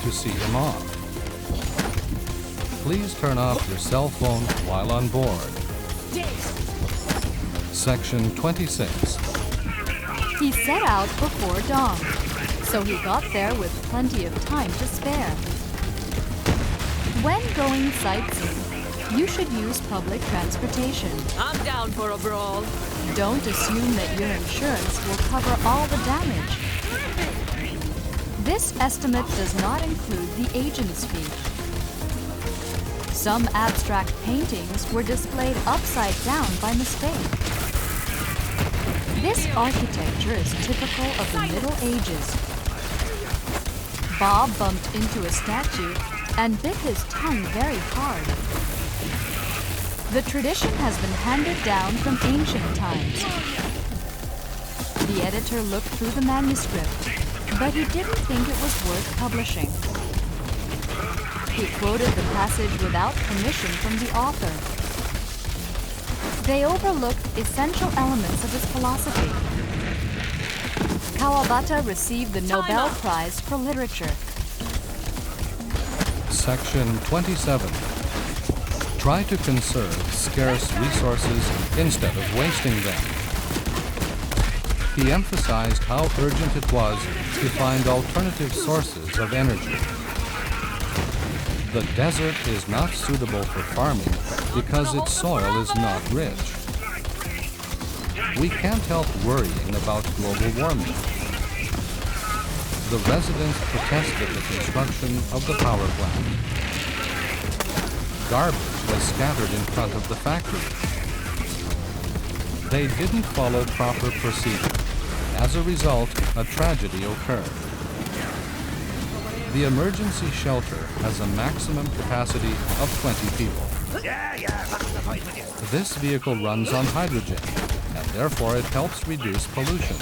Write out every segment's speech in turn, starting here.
to see him off. Please turn off your cell phone while on board. Section 26. He set out before dawn, so he got there with plenty of time to spare. When going sightseeing, you should use public transportation. I'm down for a brawl. Don't assume that your insurance will cover all the damage. This estimate does not include the agent's fee. Some abstract paintings were displayed upside down by mistake. This architecture is typical of the Middle Ages. Bob bumped into a statue and bit his tongue very hard. The tradition has been handed down from ancient times. The editor looked through the manuscript, but he didn't think it was worth publishing. He quoted the passage without permission from the author. They overlooked essential elements of his philosophy. Kawabata received the Nobel Prize for Literature. Section 27. Try to conserve scarce resources instead of wasting them. He emphasized how urgent it was to find alternative sources of energy. The desert is not suitable for farming because its soil is not rich. We can't help worrying about global warming. The residents protested the construction of the power plant. Garbage was scattered in front of the factory. They didn't follow proper procedure. As a result, a tragedy occurred. The emergency shelter has a maximum capacity of 20 people. This vehicle runs on hydrogen, and therefore it helps reduce pollution.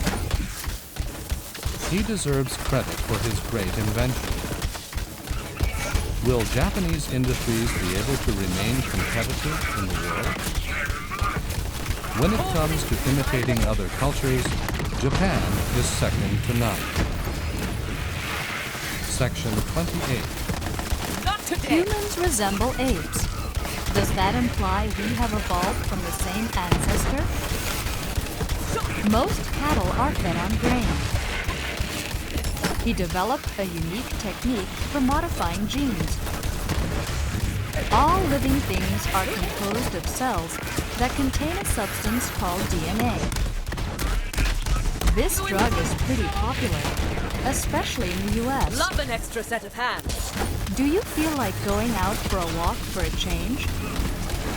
He deserves credit for his great invention. Will Japanese industries be able to remain competitive in the world? When it comes to imitating other cultures, Japan is second to none. Section 28. Humans resemble apes. Does that imply we have evolved from the same ancestor? Most cattle are fed on grain. He developed a unique technique for modifying genes. All living things are composed of cells that contain a substance called DNA. This drug is pretty popular, especially in the US. Love an extra set of hands. Do you feel like going out for a walk for a change?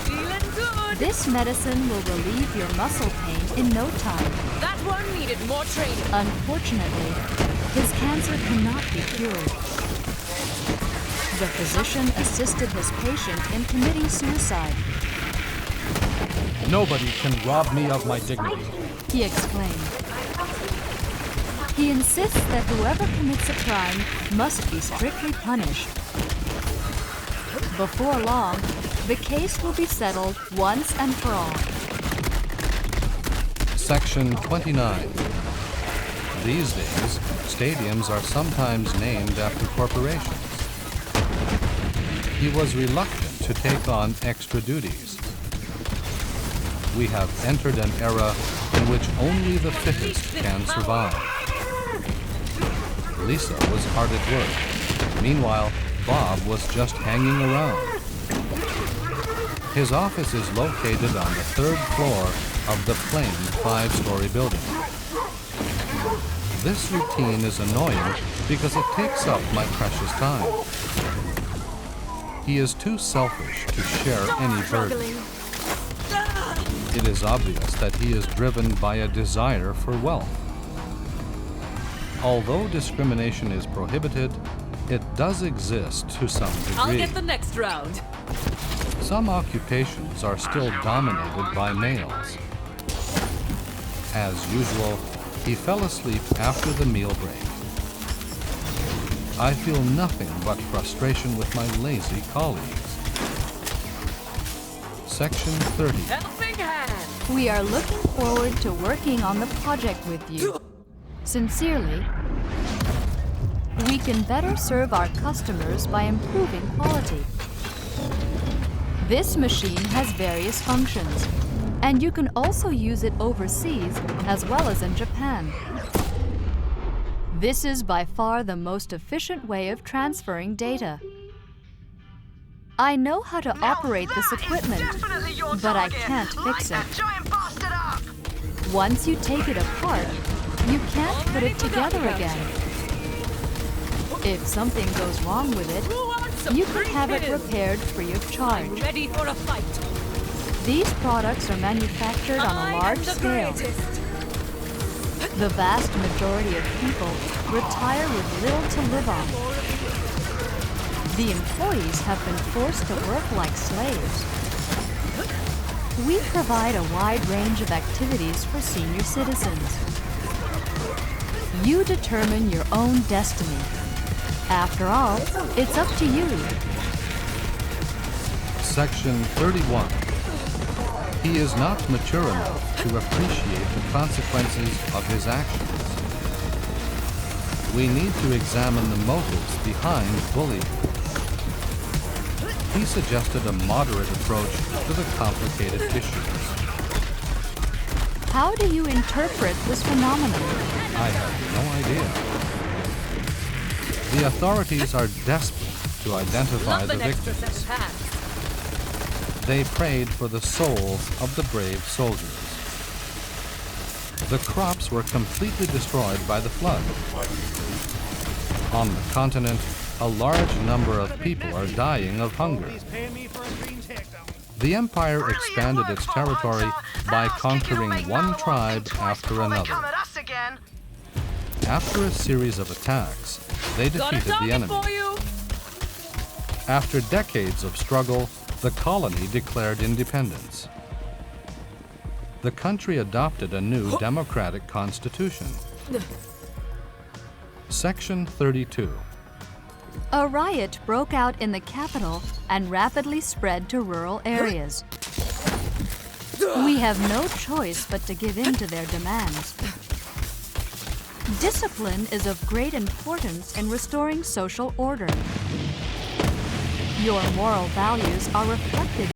Feeling good. This medicine will relieve your muscle pain in no time. That one needed more training. Unfortunately, his cancer cannot be cured. The physician assisted his patient in committing suicide. Nobody can rob me of my dignity. He exclaimed. He insists that whoever commits a crime must be strictly punished. Before long, the case will be settled once and for all. Section 29. These days, stadiums are sometimes named after corporations. He was reluctant to take on extra duties. We have entered an era in which only the fittest can survive. Lisa was hard at work. Meanwhile, Bob was just hanging around. His office is located on the 3rd floor of the plain 5-story building. This routine is annoying because it takes up my precious time. He is too selfish to share any burden. It is obvious that he is driven by a desire for wealth. Although discrimination is prohibited, it does exist to some degree. I'll get the next round. Some occupations are still dominated by males. As usual, he fell asleep after the meal break. I feel nothing but frustration with my lazy colleagues. Section 30. Helping hand. We are looking forward to working on the project with you. Sincerely, We can better serve our customers by improving quality. This machine has various functions, and you can also use it overseas as well as in Japan. This is by far the most efficient way of transferring data. I know how to operate this equipment, but I can't fix it. Once you take it apart, you can't put it together again. If something goes wrong with it, you can have it repaired free of charge. Ready for a fight. These products are manufactured on a large scale. The vast majority of people retire with little to live on. The employees have been forced to work like slaves. We provide a wide range of activities for senior citizens. You determine your own destiny. After all, it's up to you. Section 31. He is not mature enough to appreciate the consequences of his actions. We need to examine the motives behind bullying. He suggested a moderate approach to the complicated issues. How do you interpret this phenomenon? I have no idea. The authorities are desperate to identify the Love an extra set victims. of hands. They prayed for the souls of the brave soldiers. The crops were completely destroyed by the flood. On the continent, a large number of people are dying of hunger. The empire expanded its territory by conquering one tribe after another. After a series of attacks, they defeated the enemy. After decades of struggle, the colony declared independence. The country adopted a new democratic constitution. Section 32. A riot broke out in the capital and rapidly spread to rural areas. We have no choice but to give in to their demands. Discipline is of great importance in restoring social order. Your moral values are reflected